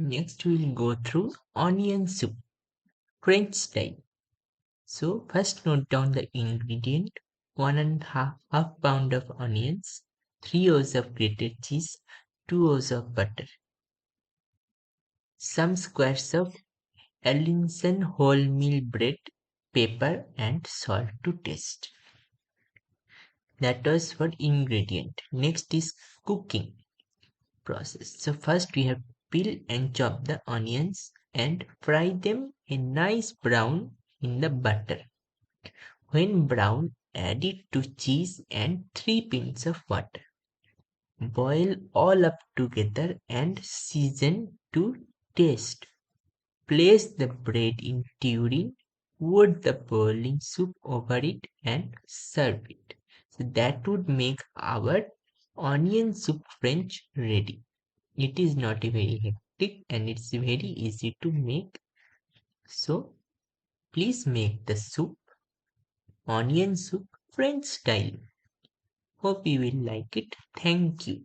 next we will go through onion soup, French style. So first note down the ingredient: 1.5 pound of onions, 3 ounces of grated cheese, 2 ounces of butter, some squares of Allinson wholemeal bread, pepper and salt to taste. That was for ingredient. Next is cooking process. So first we have to peel and chop the onions and fry them a nice brown in the butter. When brown, add it to cheese and 3 pints of water. Boil all up together and season to taste. Place the bread in tureen, pour the boiling soup over it and serve it. So that would make our onion soup French ready. It is not very hectic and it's very easy to make. So please make the soup, onion soup French style. Hope you will like it. Thank you.